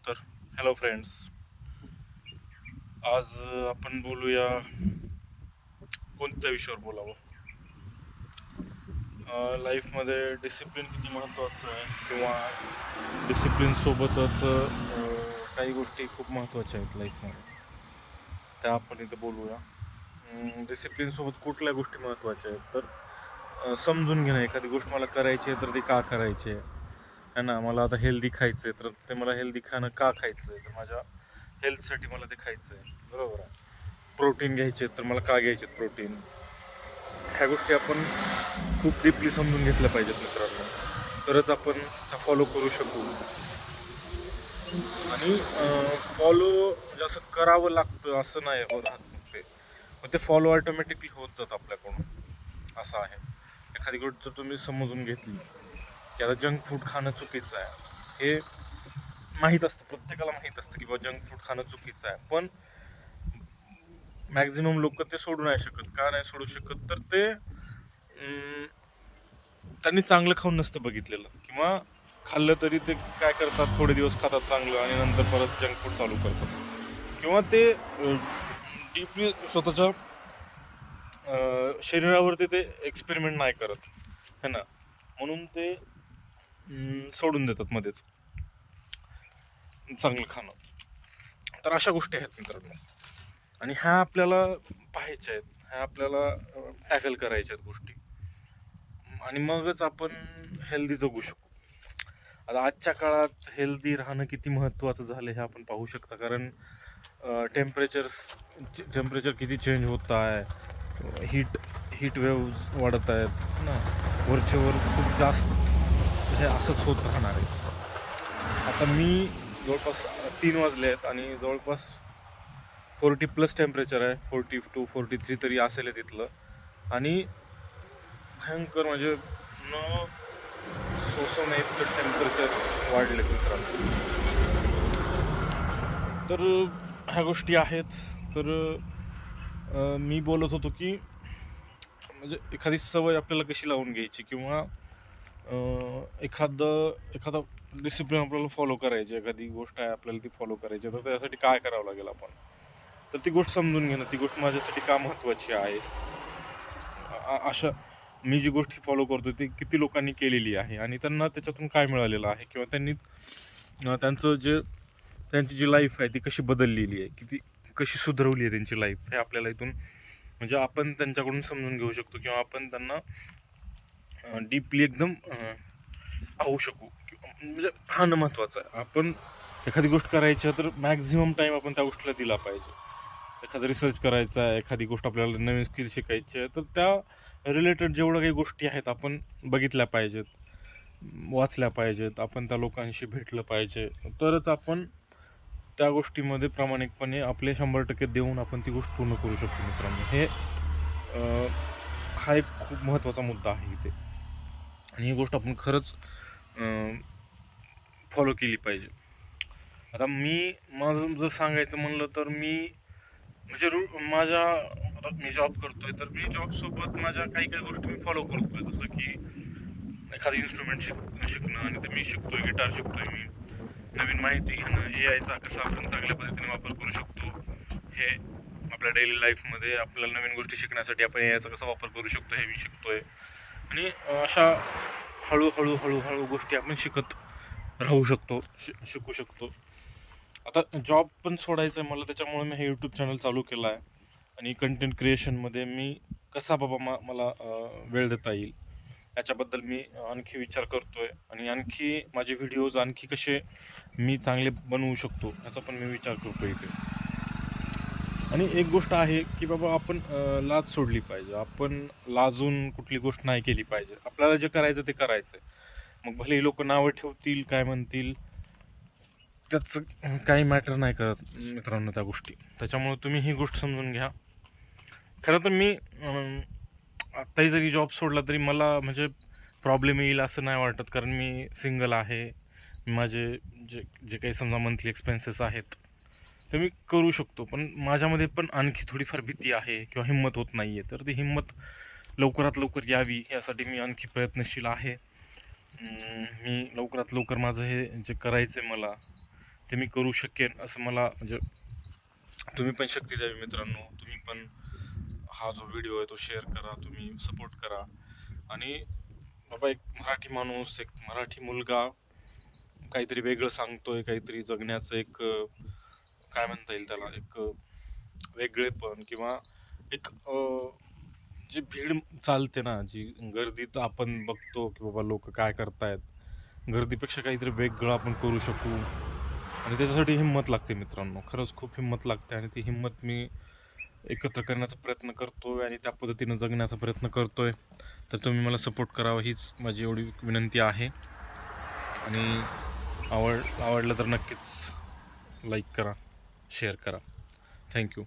तर hello friends. आज आपण बोलूया कोणत्या विषयावर बोलावं. लाईफमध्ये डिसिप्लिन किती महत्त्वाचं आहे किंवा डिसिप्लिन सोबतच काही गोष्टी खूप महत्त्वाच्या आहेत लाईफमध्ये, त्या आपण इथं बोलूया. डिसिप्लिन सोबत कुठल्या गोष्टी महत्त्वाच्या आहेत तर समजून घेणं. एखादी गोष्ट मला करायची आहे तर ती का करायची आहे है ना. मला आता हेल्दी खायचं आहे तर ते मला हेल्दी खाणं का खायचं आहे, तर माझ्या हेल्थसाठी मला ते खायचं आहे, बरोबर आहे. प्रोटीन घ्यायचे तर मला का घ्यायचे प्रोटीन, ह्या गोष्टी आपण खूप डीपली समजून घेतल्या पाहिजेत मित्रांनो, तरच आपण त्या फॉलो करू शकू. आणि फॉलो म्हणजे असं करावं लागतं असं नाही राहत मग ते, मग ते फॉलो ऑटोमॅटिकली होत जातं आपल्याकडून, असं आहे. एखादी गोष्ट जर तुम्ही समजून घेतली की आता जंक फूड खाणं चुकीचं आहे, हे माहीत असतं, प्रत्येकाला माहीत असतं की बाबा जंक फूड खाणं चुकीचं आहे, पण मॅक्झिमम लोक ते सोडू नाही शकत. का नाही सोडू शकत तर ते त्यांनी चांगलं खाऊन नसतं बघितलेलं, किंवा खाल्लं तरी ते काय करतात, थोडे दिवस खातात चांगलं आणि नंतर परत जंक फूड चालू करतात, किंवा ते डीपली स्वतःच्या शरीरावरती ते एक्सपेरिमेंट नाही करत है ना, म्हणून ते सोडून देतात मध्येच चांगलं खाणं. तर अशा गोष्टी आहेत मित्रांनो, आणि ह्या आपल्याला पाहायच्या आहेत, ह्या आपल्याला टॅकल करायच्या आहेत गोष्टी, आणि मगच आपण हेल्दी जगू शकू. आता आजच्या काळात हेल्दी राहणं किती महत्त्वाचं झालं हे आपण पाहू शकता, कारण टेम्परेचर किती चेंज होत आहे, हीट वेव्ज वाढत आहेत ना, वरचेवर खूप जास्त हे असंच होत राहणार आहे. आता मी जवळपास 3 वाजले आहेत आणि जवळपास 40+ टेम्परेचर आहे, 42-43 तरी असेल तिथलं, आणि भयंकर म्हणजे न सोसवण्या इतकं टेम्परेचर वाढले मित्रांनो. तर ह्या गोष्टी आहेत. तर मी बोलत होतो की म्हणजे एखादी सवय आपल्याला कशी लावून घ्यायची, किंवा एखादा डिसिप्लिन आपल्याला फॉलो करायची, एखादी गोष्ट आहे आपल्याला ती फॉलो करायची, तर त्यासाठी काय करावं लागेल आपण, तर ती गोष्ट समजून घेणं, ती गोष्ट माझ्यासाठी का महत्त्वाची आहे, अशा मी जी गोष्ट फॉलो करतो ती किती लोकांनी केलेली आहे आणि त्यांना त्याच्यातून काय मिळालेलं आहे, किंवा त्यांनी त्यांची जी लाईफ आहे ती कशी बदललेली आहे, किती कशी सुधारवली आहे त्यांची लाईफ, हे आपल्याला इथून म्हणजे आपण त्यांच्याकडून समजून घेऊ शकतो, किंवा आपण त्यांना डीपली एकदम पाहू शकू. म्हणजे पाहणं महत्त्वाचं आहे. आपण एखादी गोष्ट करायची आहे तर मॅक्झिमम टाईम आपण त्या गोष्टीला दिला पाहिजे. एखादा रिसर्च करायचा आहे, एखादी गोष्ट आपल्याला नवीन स्किल शिकायची आहे, तर त्या रिलेटेड जेवढ्या काही गोष्टी आहेत आपण बघितल्या पाहिजेत, वाचल्या पाहिजेत, आपण त्या लोकांशी भेटलं पाहिजे, तरच आपण त्या गोष्टीमध्ये प्रामाणिकपणे आपले 100% देऊन आपण ती गोष्ट पूर्ण करू शकतो मित्रांनो. हे हा एक खूप महत्त्वाचा मुद्दा आहे इथे, आणि ही गोष्ट आपण खरंच फॉलो केली पाहिजे. आता माझं जर सांगायचं म्हणलं तर म्हणजे आता मी जॉब करतोय, तर मी जॉबसोबत माझ्या काही काही गोष्टी मी फॉलो करतोय, जसं की एखादी इन्स्ट्रुमेंट शिकणं, आणि ते मी शिकतोय, गिटार शिकतोय मी, नवीन माहिती घेणं, AIचा कसा आपण चांगल्या पद्धतीने वापर करू शकतो, हे आपल्या डेली लाईफमध्ये आपल्याला नवीन गोष्टी शिकण्यासाठी आपण AIचा कसा वापर करू शकतो हे मी शिकतोय, आणि अशा हळूहळू हळूहळू गोष्टी आपण शिकत राहू शकतो, शिकू शकतो. आता जॉब पण सोडायचं आहे मला, त्याच्यामुळे मी हे यूट्यूब चॅनल चालू केलं आहे, आणि कंटेंट क्रिएशनमध्ये मी कसा बाबा मला वेळ देता येईल याच्याबद्दल मी आणखी विचार करतोय, आणि आणखी माझे व्हिडिओज आणखी कसे मी चांगले बनवू शकतो ह्याचा पण मी विचार करतो इथे. आणि एक गोष्ट आहे की बाबा आपण लाज सोडली पाहिजे, आपण लाजून कुठली गोष्ट नाही केली पाहिजे, आपल्याला जे करायचं ते करायचं आहे. मग भले लोक नावं ठेवतील, काय म्हणतील, त्याचं काही मॅटर नाही करत मित्रांनो त्या गोष्टी. त्याच्यामुळे तुम्ही ही गोष्ट समजून घ्या. खरं तर मी आत्ताही जरी जॉब सोडला तरी मला म्हणजे प्रॉब्लेम येईल असं नाही वाटत, कारण मी सिंगल आहे. माझे जे काही समजा मंथली एक्सपेन्सेस आहेत ते मी करू शकतो, पण माझ्यामध्ये पण आणखी थोडीफार भीती आहे किंवा हिंमत होत नाही आहे. तर ती हिंमत लवकरात लवकर यावी यासाठी मी आणखी प्रयत्नशील आहे. मी लवकरात लवकर माझं हे जे करायचं आहे मला, ते मी करू शकेन असं मला म्हणजे तुम्ही पण शक्ती द्यावी मित्रांनो. तुम्ही पण हा जो व्हिडिओ आहे तो शेअर करा, तुम्ही सपोर्ट करा. आणि बाबा एक मराठी माणूस, एक मराठी मुलगा काहीतरी वेगळं सांगतोय, काहीतरी जगण्याचं एक काय म्हणता येईल त्याला, एक वेगळेपण किंवा एक जी भीड चालते ना, जी गर्दीत आपण बघतो की बाबा लोक काय करतायत, गर्दीपेक्षा काहीतरी वेगळं आपण करू शकू. आणि त्याच्यासाठी हिंमत लागते मित्रांनो, खरंच खूप हिंमत लागते. आणि ती हिंमत मी एकत्र करण्याचा प्रयत्न करतोय आणि त्या पद्धतीनं जगण्याचा प्रयत्न करतोय. तर तुम्ही मला सपोर्ट करावा हीच माझी एवढी विनंती आहे. आणि आवडलं तर नक्कीच लाईक करा, शेअर करा. थँक्यू.